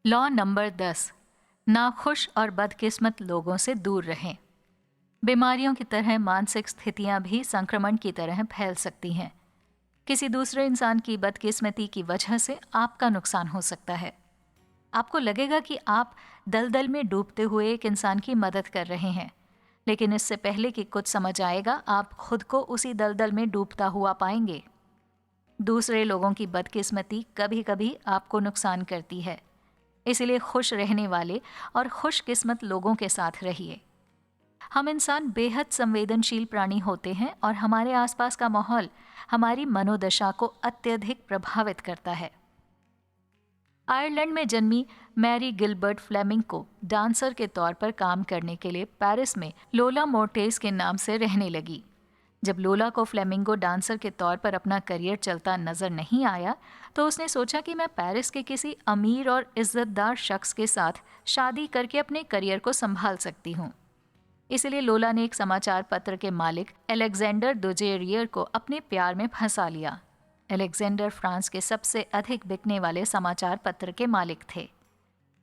Law number 10, नाखुश और बदकिस्मत लोगों से दूर रहें। बीमारियों की तरह मानसिक स्थितियां भी संक्रमण की तरह फैल सकती हैं। किसी दूसरे इंसान की बदकिस्मती की वजह से आपका नुकसान हो सकता है। आपको लगेगा कि आप दलदल में डूबते हुए एक इंसान की मदद कर रहे हैं, लेकिन इससे पहले कि कुछ समझ आएगा, आप खुद को उसी दलदल में डूबता हुआ पाएंगे। दूसरे लोगों की बदकिस्मती कभी कभी आपको नुकसान करती है, इसलिए खुश रहने वाले और खुशकिस्मत लोगों के साथ रहिए। हम इंसान बेहद संवेदनशील प्राणी होते हैं और हमारे आसपास का माहौल हमारी मनोदशा को अत्यधिक प्रभावित करता है। आयरलैंड में जन्मी मैरी गिलबर्ट फ्लेमिंग डांसर के तौर पर काम करने के लिए पेरिस में लोला मोर्टेस के नाम से रहने लगी। जब लोला को फ्लेमिंगो डांसर के तौर पर अपना करियर चलता नजर नहीं आया, तो उसने सोचा कि मैं पेरिस के किसी अमीर और इज्जतदार शख्स के साथ शादी करके अपने करियर को संभाल सकती हूँ। इसलिए लोला ने एक समाचार पत्र के मालिक एलेक्जेंडर दुजेरियर को अपने प्यार में फंसा लिया। एलेक्जेंडर फ्रांस के सबसे अधिक बिकने वाले समाचार पत्र के मालिक थे।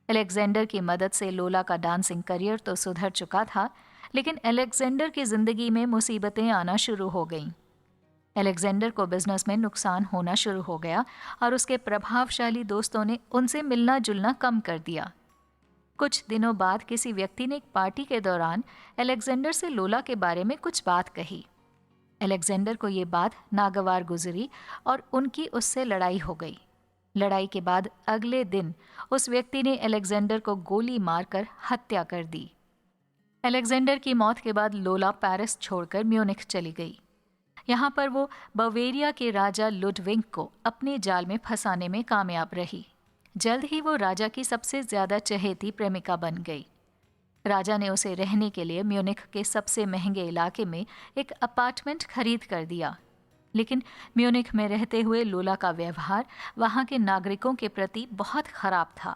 एलेक्जेंडर की मदद से लोला का डांसिंग करियर तो सुधर चुका था, लेकिन एलेक्जेंडर की जिंदगी में मुसीबतें आना शुरू हो गईं। एलेक्जेंडर को बिजनेस में नुकसान होना शुरू हो गया और उसके प्रभावशाली दोस्तों ने उनसे मिलना जुलना कम कर दिया। कुछ दिनों बाद किसी व्यक्ति ने एक पार्टी के दौरान एलेक्जेंडर से लोला के बारे में कुछ बात कही। एलेक्जेंडर को ये बात नागवार गुजरी और उनकी उससे लड़ाई हो गई। लड़ाई के बाद अगले दिन उस व्यक्ति ने एलेक्जेंडर को गोली मारकर हत्या कर दी। एलेक्जेंडर की मौत के बाद लोला पेरिस छोड़कर म्यूनिख चली गई। यहाँ पर वो बवेरिया के राजा लुडविग को अपने जाल में फंसाने में कामयाब रही। जल्द ही वो राजा की सबसे ज्यादा चहेती प्रेमिका बन गई। राजा ने उसे रहने के लिए म्यूनिख के सबसे महंगे इलाके में एक अपार्टमेंट खरीद कर दिया, लेकिन म्यूनिख में रहते हुए लोला का व्यवहार वहां के नागरिकों के प्रति बहुत खराब था।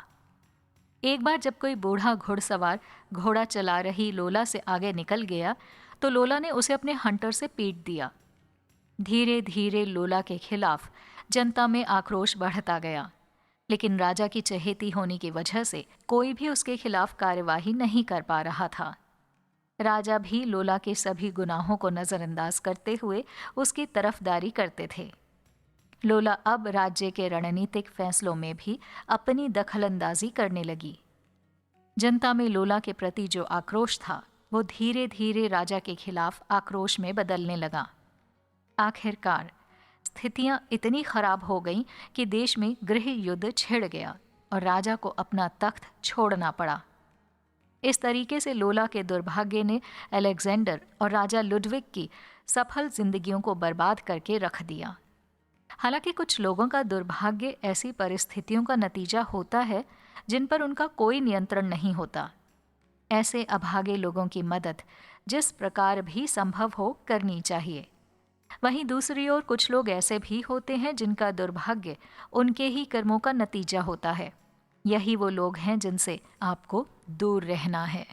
एक बार जब कोई बूढ़ा घुड़सवार घोड़ा चला रही लोला से आगे निकल गया, तो लोला ने उसे अपने हंटर से पीट दिया। धीरे धीरे लोला के खिलाफ जनता में आक्रोश बढ़ता गया, लेकिन राजा की चहेती होने की वजह से कोई भी उसके खिलाफ कार्यवाही नहीं कर पा रहा था। राजा भी लोला के सभी गुनाहों को नजरअंदाज करते हुए उसकी तरफदारी करते थे। लोला अब राज्य के रणनीतिक फैसलों में भी अपनी दखलंदाजी करने लगी। जनता में लोला के प्रति जो आक्रोश था, वो धीरे धीरे राजा के खिलाफ आक्रोश में बदलने लगा। आखिरकार स्थितियां इतनी खराब हो गईं कि देश में गृह युद्ध छिड़ गया और राजा को अपना तख्त छोड़ना पड़ा। इस तरीके से लोला के दुर्भाग्य ने अलेक्जेंडर और राजा लुडविग की सफल जिंदगियों को बर्बाद करके रख दिया। हालांकि कुछ लोगों का दुर्भाग्य ऐसी परिस्थितियों का नतीजा होता है जिन पर उनका कोई नियंत्रण नहीं होता। ऐसे अभागे लोगों की मदद जिस प्रकार भी संभव हो करनी चाहिए। वहीं दूसरी ओर कुछ लोग ऐसे भी होते हैं जिनका दुर्भाग्य उनके ही कर्मों का नतीजा होता है। यही वो लोग हैं जिनसे आपको दूर रहना है।